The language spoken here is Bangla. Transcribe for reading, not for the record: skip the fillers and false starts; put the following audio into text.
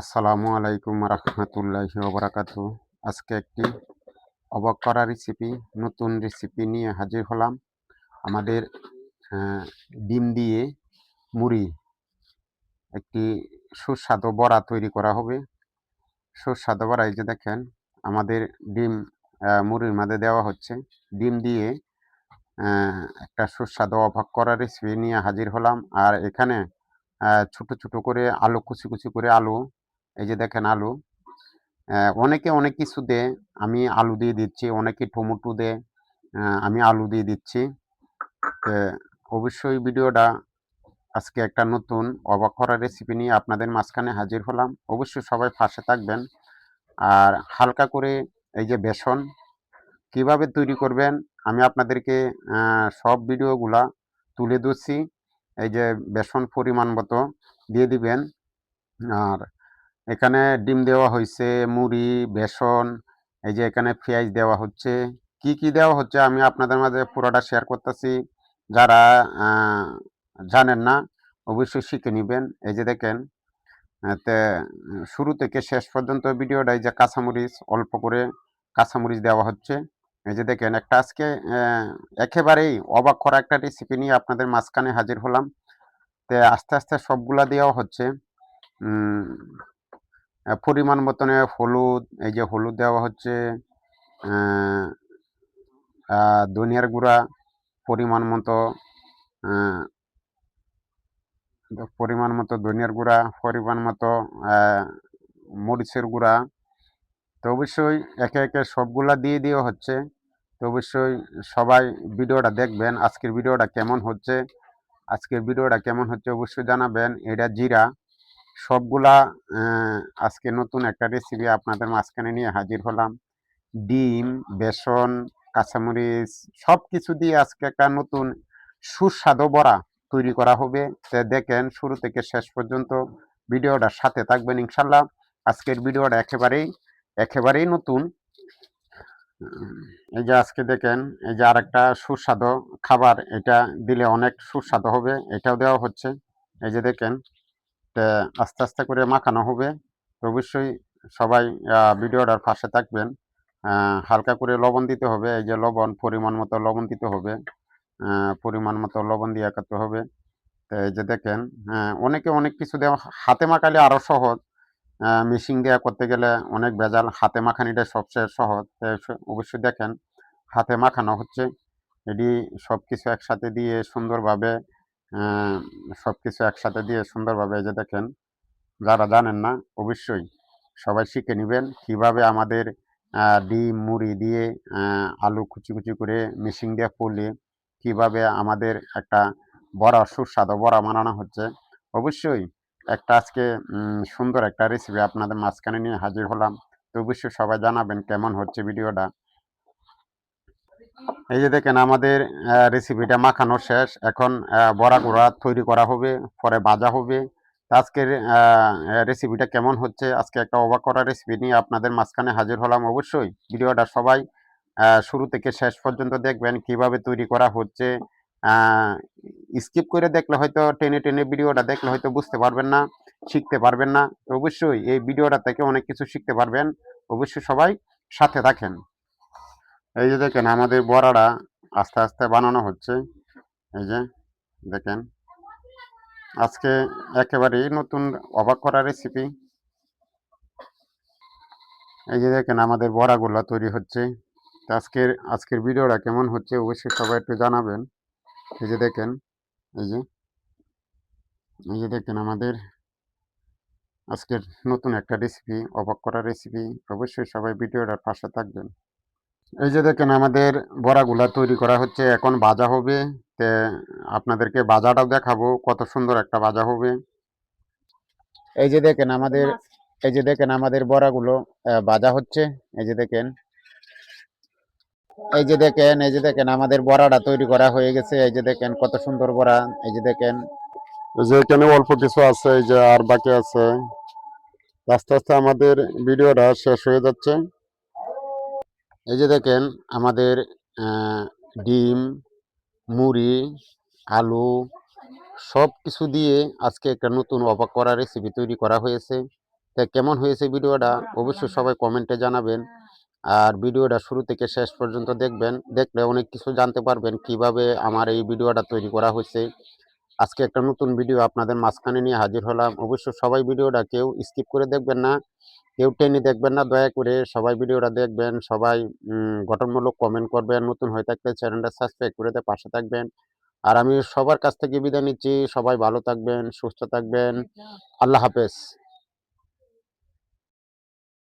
আসসালামু আলাইকুম রহমতুল্লাহি ওয়া বারাকাতুহু। আজকে একটি অবাক করা রেসিপি, নতুন রেসিপি নিয়ে হাজির হলাম। আমাদের ডিম দিয়ে মুড়ি একটি সুস্বাদু বড়া তৈরি করা হবে। সুস্বাদু বড়া, এই যে দেখেন আমাদের ডিম মুড়ির মাঝে দেওয়া হচ্ছে। ডিম দিয়ে একটা সুস্বাদু অবাক করা রেসিপি নিয়ে হাজির হলাম। আর এখানে ছোট, ছোট করে আলু, কুচি, কুচি করে আলু, এই যে দেখেন আলু। অনেকে অনেক কিছু দেয়, আমি আলু দিয়ে দিচ্ছি, অনেকে টমেটো দেয়, আমি আলু দিয়ে দিচ্ছি। তো অবশ্যই ভিডিওটা আজকে একটা নতুন অবাক করা রেসিপি নিয়ে আপনাদের মাঝখানে হাজির হলাম। অবশ্যই সবাই পাশে থাকবেন। আর হালকা করে এই যে বেসন কিভাবে তৈরি করবেন আমি আপনাদেরকে সব ভিডিওগুলা তুলে ধরছি। এই যে বেসন পরিমাণ মতো দিয়ে দিবেন। আর এখানে ডিম দেওয়া হয়েছে, মুড়ি, বেসন, এই যে এখানে পেঁয়াজ দেওয়া হচ্ছে। কি কি দেওয়া হচ্ছে আমি আপনাদের মাঝে পুরোটা শেয়ার করতেছি। যারা জানেন না অবশ্যই শিখে নেবেন। এই যে দেখেন, তে শুরু থেকে শেষ পর্যন্ত ভিডিওটা, এই যে কাঁচামরিচ অল্প করে কাঁচামরিচ দেওয়া হচ্ছে। এই যে দেখেন একটা আজকে একেবারেই অবাক করা একটা রেসিপি নিয়ে আপনাদের মাঝখানে হাজির হলাম। তে আস্তে আস্তে সবগুলা দেওয়া হচ্ছে। উম, পরিমাণ মতনে হলুদ, এই যে হলুদ দেওয়া হচ্ছে, ধনিয়ার গুঁড়া পরিমাণ মতো, পরিমাণ মতো ধনিয়ার গুঁড়া, পরিমাণ মতো মরিচের গুঁড়া। তো অবশ্যই একে একে সবগুলা দিয়ে দেওয়া হচ্ছে। তো অবশ্যই সবাই ভিডিওটা দেখবেন। আজকের ভিডিওটা কেমন হচ্ছে অবশ্যই জানাবেন। এটা জিরা সবগুলা আজকে নতুন একটা রেসিপি আপনাদের মাঝখানে নিয়ে হাজির হলাম। ডিম, বেসন, কাঁচামরিচ সব কিছু দিয়ে আজকে একটা নতুন সুস্বাদু বড়া তৈরি করা হবে। তো দেখেন শুরু থেকে শেষ পর্যন্ত ভিডিওটার সাথে থাকবেন ইনশাল্লাহ। আজকের ভিডিওটা একেবারেই নতুন। এই যে আজকে দেখেন, এই যে আরেকটা সুস্বাদু খাবার, এটা দিলে অনেক সুস্বাদু হবে, এটাও দেওয়া হচ্ছে। এই যে দেখেন, আস্তে আস্তে করে মাখানো হবে। তো অবশ্যই সবাই ভিডিওটার পাশে থাকবেন। হালকা করে লবণ দিতে হবে, এই যে লবণ পরিমাণ মতো লবণ দিতে হবে, পরিমাণ মতো লবণ দিয়ে করতে হবে। তো এই যে দেখেন, অনেকে অনেক কিছু দেওয়া, হাতে মাখালে আরও সহজ, মেশিন দেওয়া করতে গেলে অনেক ভেজাল, হাতে মাখানিটা সবচেয়ে সহজ। অবশ্যই দেখেন হাতে মাখানো হচ্ছে। এটি সব কিছু একসাথে দিয়ে সুন্দরভাবে, সব কিছু একসাথে দিয়ে সুন্দরভাবে, এই যে দেখেন যারা জানেন না অবশ্যই সবাই শিখে নেবেন কীভাবে আমাদের ডিম মুড়ি দিয়ে আলু কুচি কুচি করে মেশিন দিয়ে পড়লে কীভাবে আমাদের একটা বড়া, সুস্বাদু বড়া বানানো হচ্ছে। অবশ্যই একটা আজকে সুন্দর একটা রেসিপি আপনাদের মাঝখানে নিয়ে হাজির হলাম। তো অবশ্যই সবাই জানাবেন কেমন হচ্ছে ভিডিওটা। এই যে দেখেন আমাদের রেসিপিটা মাখানো শেষ। এখন বড়াগুলা তৈরি করা হবে, পরে ভাজা হবে। তো আজকের রেসিপিটা কেমন হচ্ছে, আজকে একটা অবাক করা রেসিপি নিয়ে আপনাদের মাঝখানে হাজির হলাম। অবশ্যই ভিডিওটা সবাই শুরু থেকে শেষ পর্যন্ত দেখবেন কিভাবে তৈরি করা হচ্ছে। স্কিপ করে দেখলে হয়তো, টেনে টেনে ভিডিওটা দেখলে হয়তো বুঝতে পারবেন না, শিখতে পারবেন না। তো অবশ্যই এই ভিডিওটা থেকে অনেক কিছু শিখতে পারবেন। অবশ্যই সবাই সাথে থাকেন। এই যে দেখেন আমাদের বড়াটা আস্তে আস্তে বানানো হচ্ছে। এই যে দেখেন আজকে একেবারেই নতুন অবাক করা রেসিপি। এই যে দেখেন আমাদের বড়াগুলো তৈরি হচ্ছে। তো আজকের ভিডিওটা কেমন হচ্ছে অবশ্যই সবাই একটু জানাবেন। এই যে দেখেন, এই যে এই যে দেখেন আমাদের আজকের নতুন একটা রেসিপি, অবাক করা রেসিপি। অবশ্যই সবাই ভিডিওটার পাশে থাকবেন। এই যে দেখেন আমাদের বড়াগুলা তৈরি করা হচ্ছে, এখন ভাজা হবে। তে আপনাদেরকে ভাজাটাও দেখাবো, কত সুন্দর একটা ভাজা হবে। এই যে দেখেন আমাদের এই যে দেখেন আমাদের বড়াগুলো ভাজা হচ্ছে। এই যে দেখেন, এই যে দেখেন আমাদের বড়াটা তৈরি করা হয়ে গেছে। এই যে দেখেন কত সুন্দর বড়া। এই যে দেখেন, এই যে এখানে অল্প কিছু আছে, এই যে আর বাকি আছে। আস্তে আস্তে আমাদের ভিডিওটা শেষ হয়ে যাচ্ছে। এই যে দেখেন আমাদের ডিম, মুড়ি, আলু সব কিছু দিয়ে আজকে একটা নতুন অবাক করা রেসিপি তৈরি করা হয়েছে। তো কেমন হয়েছে ভিডিওটা অবশ্যই সবাই কমেন্টে জানাবেন। আর ভিডিওটা শুরু থেকে শেষ পর্যন্ত দেখবেন, দেখলে অনেক কিছু জানতে পারবেন কিভাবে আমার এই ভিডিওটা তৈরি করা হয়েছে। আজকে একটা নতুন ভিডিও আপনাদের মাঝখানে নিয়ে হাজির হলাম। অবশ্যই সবাই ভিডিওটা কেউ স্কিপ করে দেখবেন না, কেউ টেনে দেখবেন না, দয়া করে সবাই ভিডিওটা দেখবেন। সবাই গঠনমূলক কমেন্ট করবেন, নতুন হয়ে থাকলে চ্যানেলটা সাবস্ক্রাইব করে দিয়ে পাশে থাকবেন। আর আমি সবার কাছ থেকে বিদায় নিচ্ছি। সবাই ভালো থাকবেন, সুস্থ থাকবেন। আল্লাহ হাফেজ।